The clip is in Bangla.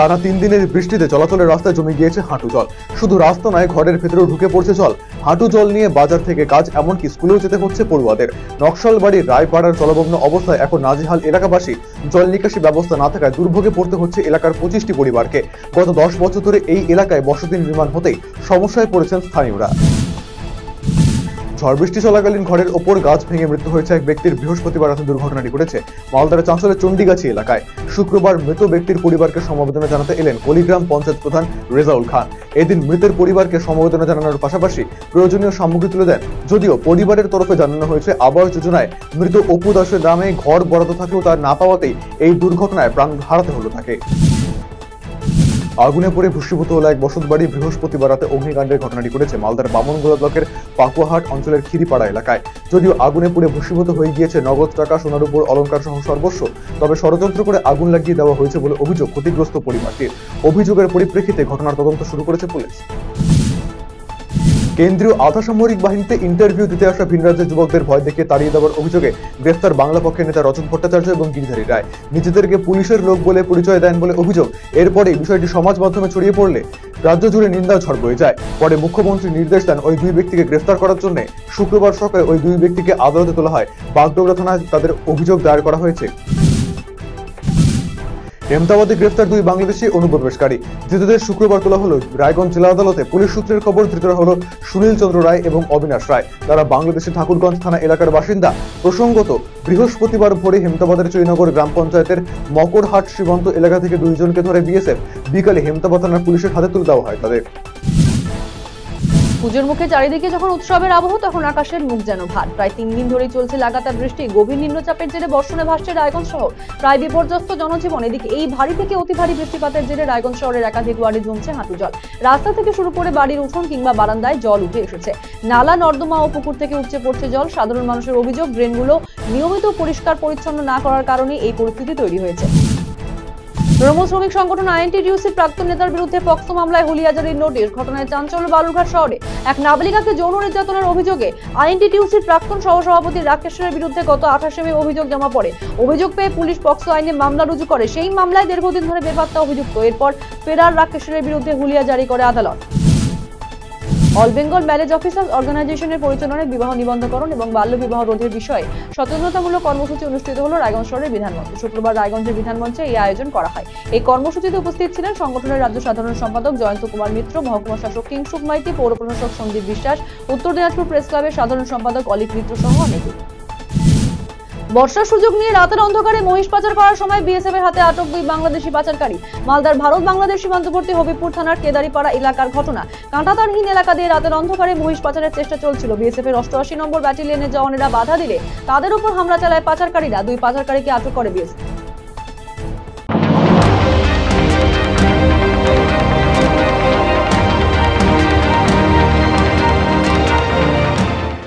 টানা 3 দিনের বৃষ্টিতে চলাচলের রাস্তায় জমে গিয়েছে হাঁটু জল। শুধু রাস্তা নয়, ঘরের ভেতরেও ঢুকে পড়ছে জল। হাঁটু জল নিয়ে বাজার থেকে কাজ, এমনকি স্কুলেও যেতে হচ্ছে পড়ুয়াদের। নকশালবাড়ির রায়পাড়ার জলমগ্ন অবস্থায় এখন নাজেহাল এলাকাবাসী। জল নিকাশি ব্যবস্থা না থাকায় দুর্ভোগে পড়তে হচ্ছে এলাকার 25টি পরিবারকে। গত 10 বছর ধরে এই এলাকায় বসতি নির্মাণ হতেই সমস্যায় পড়েছেন স্থানীয়রা। ঝড় বৃষ্টি চলাকালীন ঘরের ওপর গাছ ভেঙে মৃত্যু হয়েছে এক ব্যক্তির। বৃহস্পতিবার রাতে দুর্ঘটনাটি ঘটেছে মালদার চাঁচলের চণ্ডীগাছি এলাকায়। শুক্রবার মৃত ব্যক্তির পরিবারকে সমবেদনা জানাতে এলেন কলিগ্রাম পঞ্চায়েত প্রধান রেজাউল খান। এদিন মৃতের পরিবারকে সমবেদনা জানানোর পাশাপাশি প্রয়োজনীয় সামগ্রী তুলে দেন। যদিও পরিবারের তরফে জানানো হয়েছে আবাস যোজনায় মৃত অপু দাসের নামে ঘর বরাদ্দ থাকলেও তার না পাওয়াতেই এই দুর্ঘটনায় প্রাণ হারাতে হলো তাকে। আগুনে পড়ে ভস্মীভূত হলো এক বসতবাড়ি। বৃহস্পতিবার রাতে অগ্নিকাণ্ডের ঘটনাটি ঘটেছে মালদার বামনগোলা ব্লকের পাকুয়াহাট অঞ্চলের খিরিপাড়া এলাকায়। যদিও আগুনে পুড়ে ভস্মীভূত হয়ে গিয়েছে নগদ টাকা, সোনার উপর, অলংকার সহ সর্বস্ব, তবে ষড়যন্ত্র করে আগুন লাগিয়ে দেওয়া হয়েছে বলে অভিযোগ ক্ষতিগ্রস্ত পরিবারটির। অভিযোগের পরিপ্রেক্ষিতে ঘটনার তদন্ত শুরু করেছে পুলিশ। কেন্দ্রীয় আধা সামরিক বাহিনীতে ইন্টারভিউ দিতে আসা ভিন রাজ্যের যুবকদের ভয় দেখিয়ে তাড়িয়ে দেওয়ার অভিযোগে গ্রেফতার বাংলা পক্ষের নেতা রচন ভট্টাচার্য এবং গিরিধারী রায়। নিজেদেরকে পুলিশের লোক বলে পরিচয় দেন বলে অভিযোগ। এরপরে বিষয়টি সমাজ মাধ্যমে ছড়িয়ে পড়লে রাজ্য জুড়ে নিন্দার ঝড় বয়ে যায়। পরে মুখ্যমন্ত্রী নির্দেশ দেন ওই দুই ব্যক্তিকে গ্রেফতার করার জন্য। শুক্রবার সকালে ওই দুই ব্যক্তিকে আদালতে তোলা হয়। বাগডোগরা থানায় তাদের অভিযোগ দায়ের করা হয়েছে। হেমতাবাদে গ্রেফতার দুই বাংলাদেশি অনুপ্রবেশকারী। ধৃতদের শুক্রবার তোলা হলো রায়গঞ্জ জেলা আদালতে। পুলিশ সূত্রের খবর, ধৃতরা হলো সুনীল চন্দ্র রায় এবং অবিনাশ রায়। তারা বাংলাদেশের ঠাকুরগঞ্জ থানা এলাকার বাসিন্দা। প্রসঙ্গত, বৃহস্পতিবার ভোরে হেমতাবাদের চৈনগর গ্রাম পঞ্চায়েতের মকরহাট সীমান্ত এলাকা থেকে দুইজনকে ধরে বিএসএফ। বিকালে হেমতাবাদ থানার পুলিশের হাতে তুলে দেওয়া হয় তাদের। পুজোর মুখে চারিদিকে যখন উৎসবের আবহ, তখন আকাশের মুখ যেন ভার। প্রায় 3 দিন ধরেই চলছে লাগাতার বৃষ্টি। গভীর নিম্নচাপের জেরে বর্ষণে ভাসছে রায়গঞ্জ শহর। প্রায় বিপর্যস্ত জনজীবন। এদিকে এই ভারী থেকে অতি ভারী বৃষ্টিপাতের জেরে রায়গঞ্জ শহরের একাধিক ওয়ার্ডে জমছে হাঁটু জল। রাস্তা থেকে শুরু করে বাড়ির উঠোন কিংবা বারান্দায় জল উঠে এসেছে। নালা, নর্দমা ও পুকুর থেকে উপচে পড়ছে জল। সাধারণ মানুষের অভিযোগ, ড্রেনগুলো নিয়মিত পরিষ্কার পরিচ্ছন্ন না করার কারণে এই পরিস্থিতি তৈরি হয়েছে। তৃণমূল শ্রমিক সংগঠন আইএনটিটিউসির প্রাক্তন নেতার বিরুদ্ধে পক্সো মামলায় হুলিয়াজারির নোটিশ। ঘটনায় চাঞ্চল্য বালুরঘাট শহরে। এক নাবালিকাকে যৌন নির্যাতনের অভিযোগে আইএনটিটিউসির প্রাক্তন সহসভাপতি রাকেশের বিরুদ্ধে গত 28 মে অভিযোগ জমা পড়ে। অভিযোগ পেয়ে পুলিশ পক্সো আইনে মামলা রুজু করে। সেই মামলায় দীর্ঘদিন ধরে বেপাত্তা অভিযুক্ত। এরপর ফেরার রাকেশের বিরুদ্ধে হুলিয়া জারি করে আদালত। অল বেঙ্গল ম্যারেজ অফিসার্স অর্গানাইজেশনের পরিচালনায় বিবাহ নিবন্ধকরণ এবং বাল্য বিবাহ রোধের বিষয়ে সচেতনতামূলক কর্মসূচি অনুষ্ঠিত হলো রায়গঞ্জ শহরের বিধানমঞ্চে। শুক্রবার রায়গঞ্জের বিধানমঞ্চে এই আয়োজন করা হয়। এই কর্মসূচিতে উপস্থিত ছিলেন সংগঠনের রাজ্য সাধারণ সম্পাদক জয়ন্ত কুমার মিত্র, মহকুমা শাসক কিংসুক মাইতি, পৌর প্রশাসক সন্দীপ বিশ্বাস, উত্তর দিনাজপুর প্রেস ক্লাবের সাধারণ সম্পাদক অলিক মিত্র সহ অনেকে। বর্ষার সুযোগ নিয়ে রাতের অন্ধকারে মহিষ পাচার করার সময় বিএসএফ এর হাতে আটক দুই বাংলাদেশি পাচারকারী। মালদার ভারত বাংলাদেশ সীমান্তবর্তী হবিবপুর থানার কেদারিপাড়া এলাকার ঘটনা। কাঁটাতারহীন এলাকা দিয়ে রাতের অন্ধকারে মহিষ পাচারের চেষ্টা চলছিল। বিএসএফ এর 88 নম্বর ব্যাটালিয়নের জওয়ানেরা বাধা দিলে তাদের উপর হামলা চালায় পাচারকারীরা। দুই পাচারকারীকে আটক করে বিএসএফ।